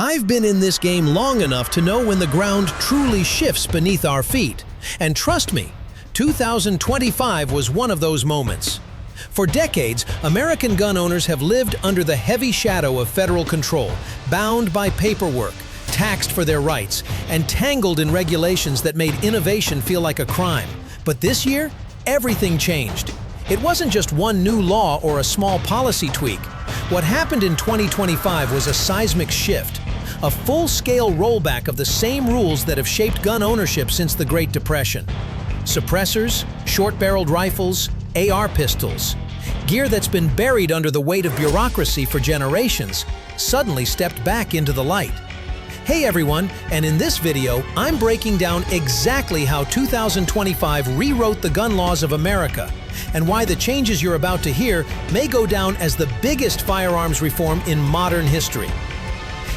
I've been in this game long enough to know when the ground truly shifts beneath our feet. And trust me, 2025 was one of those moments. For decades, American gun owners have lived under the heavy shadow of federal control, bound by paperwork, taxed for their rights, and tangled in regulations that made innovation feel like a crime. But this year, everything changed. It wasn't just one new law or a small policy tweak. What happened in 2025 was a seismic shift, a full-scale rollback of the same rules that have shaped gun ownership since the Great Depression. Suppressors, short-barreled rifles, AR pistols, gear that's been buried under the weight of bureaucracy for generations, suddenly stepped back into the light. Hey everyone, and in this video, I'm breaking down exactly how 2025 rewrote the gun laws of America, and why the changes you're about to hear may go down as the biggest firearms reform in modern history.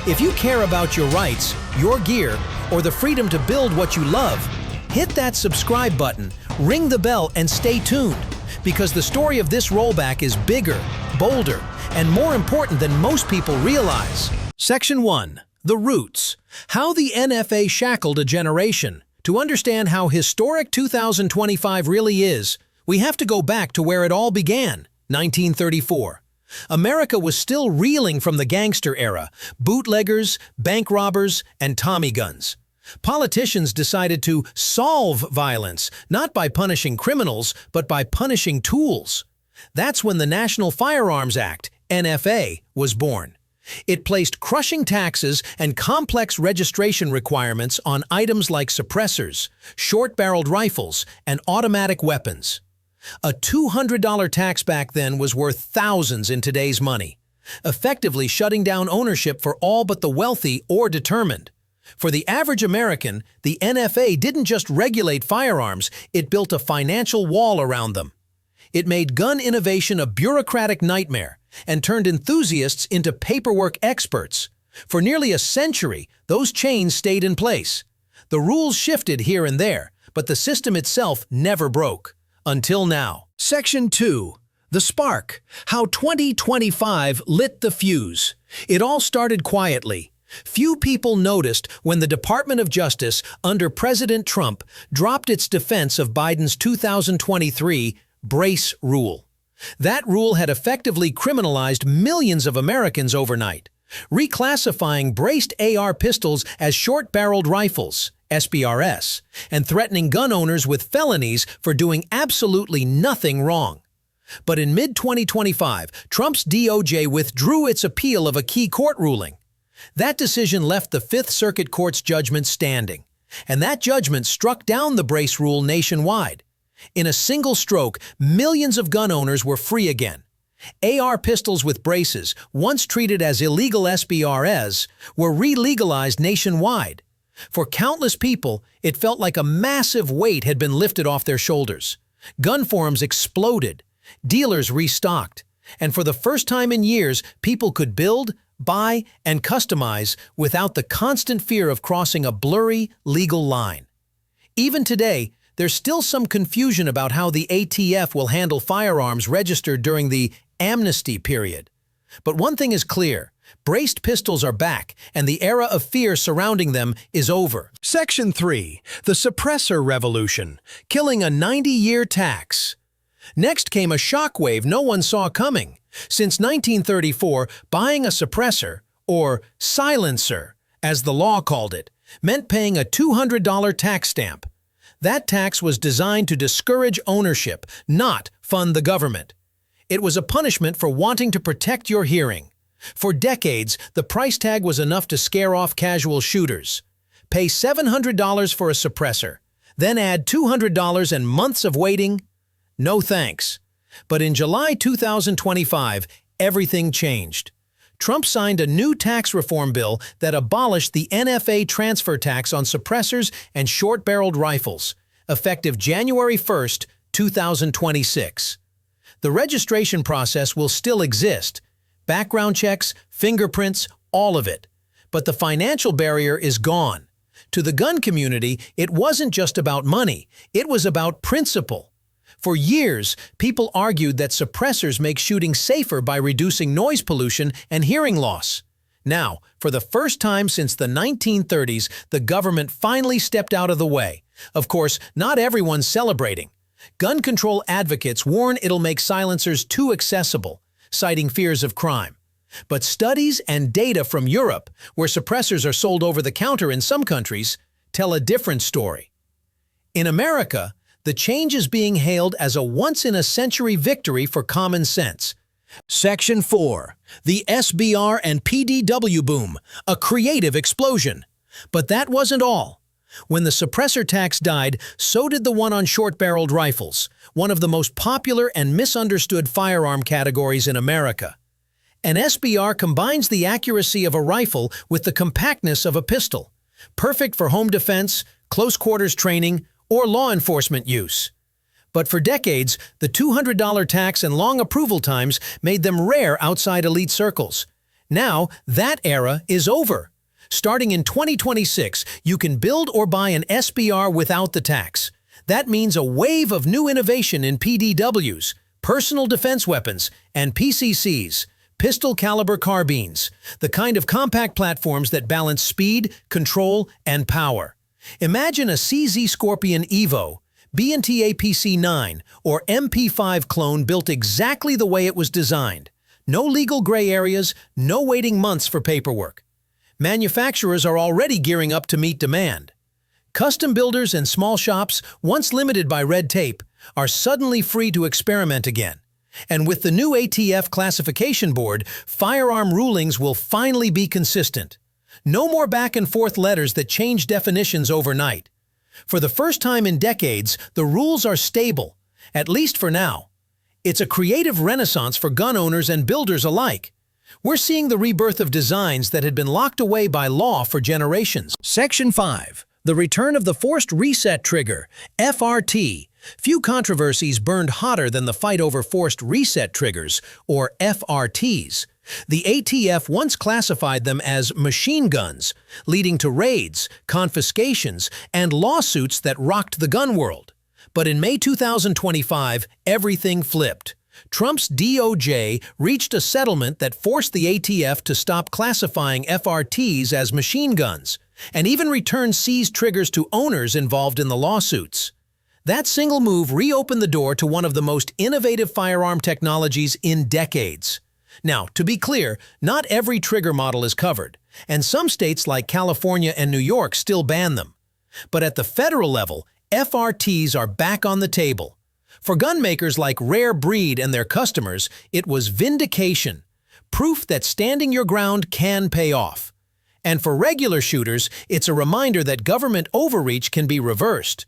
If you care about your rights, your gear, or the freedom to build what you love, hit that subscribe button, ring the bell, and stay tuned, because the story of this rollback is bigger, bolder, and more important than most people realize. Section 1. The Roots. How the NFA shackled a generation. To understand how historic 2025 really is, we have to go back to where it all began, 1934. America was still reeling from the gangster era, bootleggers, bank robbers, and Tommy guns. Politicians decided to solve violence, not by punishing criminals, but by punishing tools. That's when the National Firearms Act, NFA, was born. It placed crushing taxes and complex registration requirements on items like suppressors, short-barreled rifles, and automatic weapons. A $200 tax back then was worth thousands in today's money, effectively shutting down ownership for all but the wealthy or determined. For the average American, the NFA didn't just regulate firearms, it built a financial wall around them. It made gun innovation a bureaucratic nightmare and turned enthusiasts into paperwork experts. For nearly a century, those chains stayed in place. The rules shifted here and there, but the system itself never broke. Until now. Section 2. The Spark. How 2025 lit the fuse. It all started quietly. Few people noticed when the Department of Justice, under President Trump, dropped its defense of Biden's 2023 brace rule. That rule had effectively criminalized millions of Americans overnight, reclassifying braced AR pistols as short-barreled rifles, SBRs, and threatening gun owners with felonies for doing absolutely nothing wrong. But in mid-2025, Trump's DOJ withdrew its appeal of a key court ruling. That decision left the Fifth Circuit Court's judgment standing, and that judgment struck down the brace rule nationwide. In a single stroke, millions of gun owners were free again. AR pistols with braces, once treated as illegal SBRs, were re-legalized nationwide. For countless people, it felt like a massive weight had been lifted off their shoulders. Gun forums exploded, dealers restocked, and for the first time in years, people could build, buy, and customize without the constant fear of crossing a blurry, legal line. Even today, there's still some confusion about how the ATF will handle firearms registered during the amnesty period. But one thing is clear, braced pistols are back, and the era of fear surrounding them is over. Section 3. The Suppressor Revolution. Killing a 90-year tax. Next came a shockwave no one saw coming. Since 1934, buying a suppressor, or silencer, as the law called it, meant paying a $200 tax stamp. That tax was designed to discourage ownership, not fund the government. It was a punishment for wanting to protect your hearing. For decades, the price tag was enough to scare off casual shooters. Pay $700 for a suppressor, then add $200 and months of waiting? No thanks. But in July 2025, everything changed. Trump signed a new tax reform bill that abolished the NFA transfer tax on suppressors and short-barreled rifles, effective January 1, 2026. The registration process will still exist. Background checks, fingerprints, all of it. But the financial barrier is gone. To the gun community, it wasn't just about money, it was about principle. For years, people argued that suppressors make shooting safer by reducing noise pollution and hearing loss. Now, for the first time since the 1930s, the government finally stepped out of the way. Of course, not everyone's celebrating. Gun control advocates warn it'll make silencers too accessible, citing fears of crime. But studies and data from Europe, where suppressors are sold over the counter in some countries, tell a different story. In America, the change is being hailed as a once-in-a-century victory for common sense. Section 4. The SBR and PDW boom, a creative explosion. But that wasn't all. When the suppressor tax died, so did the one on short-barreled rifles, one of the most popular and misunderstood firearm categories in America. An SBR combines the accuracy of a rifle with the compactness of a pistol, perfect for home defense, close-quarters training, or law enforcement use. But for decades, the $200 tax and long approval times made them rare outside elite circles. Now, that era is over. Starting in 2026, you can build or buy an SBR without the tax. That means a wave of new innovation in PDWs, personal defense weapons, and PCCs, pistol-caliber carbines, the kind of compact platforms that balance speed, control, and power. Imagine a CZ Scorpion Evo, B&T APC-9, or MP5 clone built exactly the way it was designed. No legal gray areas, no waiting months for paperwork. Manufacturers are already gearing up to meet demand. Custom builders and small shops, once limited by red tape, are suddenly free to experiment again. And with the new ATF classification board, firearm rulings will finally be consistent. No more back-and-forth letters that change definitions overnight. For the first time in decades, the rules are stable, at least for now. It's a creative renaissance for gun owners and builders alike. We're seeing the rebirth of designs that had been locked away by law for generations. Section 5. The return of the forced reset trigger, FRT. Few controversies burned hotter than the fight over forced reset triggers, or FRTs. The ATF once classified them as machine guns, leading to raids, confiscations, and lawsuits that rocked the gun world. But in May 2025, everything flipped. Trump's DOJ reached a settlement that forced the ATF to stop classifying FRTs as machine guns, and even return seized triggers to owners involved in the lawsuits. That single move reopened the door to one of the most innovative firearm technologies in decades. Now, to be clear, not every trigger model is covered, and some states like California and New York still ban them. But at the federal level, FRTs are back on the table. For gun makers like Rare Breed and their customers, it was vindication, proof that standing your ground can pay off. And for regular shooters, it's a reminder that government overreach can be reversed.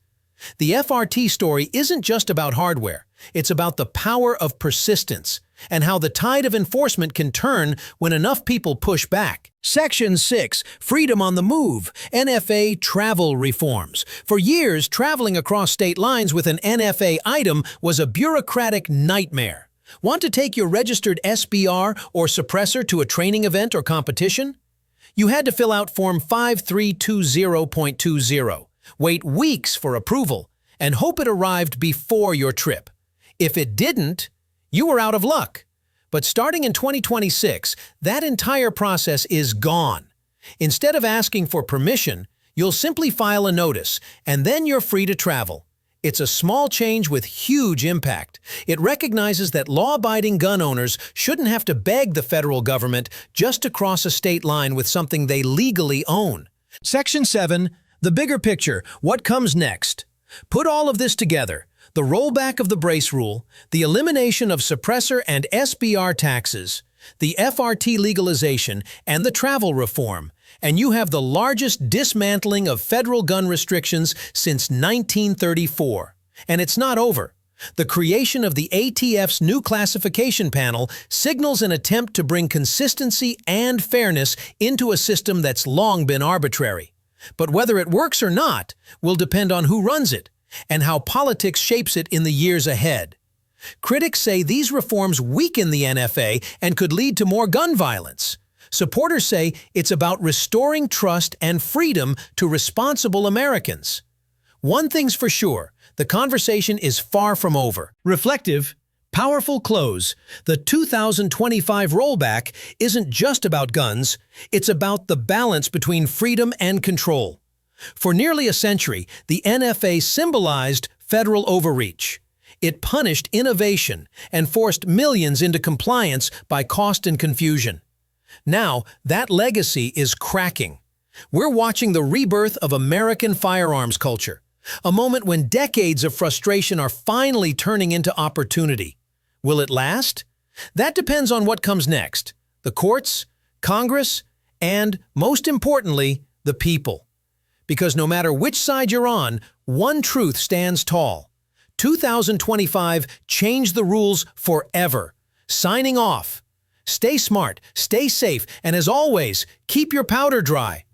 The FRT story isn't just about hardware, it's about the power of persistence and how the tide of enforcement can turn when enough people push back. Section 6. Freedom on the Move, NFA Travel Reforms. For years, traveling across state lines with an NFA item was a bureaucratic nightmare. Want to take your registered SBR or suppressor to a training event or competition? You had to fill out Form 5320.20, wait weeks for approval, and hope it arrived before your trip. If it didn't, you were out of luck. But starting in 2026, that entire process is gone. Instead of asking for permission, you'll simply file a notice, and then you're free to travel. It's a small change with huge impact. It recognizes that law-abiding gun owners shouldn't have to beg the federal government just to cross a state line with something they legally own. Section 7. The bigger picture, what comes next? Put all of this together. The rollback of the brace rule, the elimination of suppressor and SBR taxes, the FRT legalization, and the travel reform, and you have the largest dismantling of federal gun restrictions since 1934. And it's not over. The creation of the ATF's new classification panel signals an attempt to bring consistency and fairness into a system that's long been arbitrary. But whether it works or not will depend on who runs it and how politics shapes it in the years ahead. Critics say these reforms weaken the NFA and could lead to more gun violence. Supporters say it's about restoring trust and freedom to responsible Americans. One thing's for sure, the conversation is far from over. Reflective, Powerful close. The 2025 rollback isn't just about guns, it's about the balance between freedom and control. For nearly a century, the NFA symbolized federal overreach. It punished innovation and forced millions into compliance by cost and confusion. Now, that legacy is cracking. We're watching the rebirth of American firearms culture, a moment when decades of frustration are finally turning into opportunity. Will it last? That depends on what comes next: the courts, Congress, and, most importantly, the people. Because no matter which side you're on, one truth stands tall. 2025 changed the rules forever. Signing off. Stay smart, stay safe, and as always, keep your powder dry.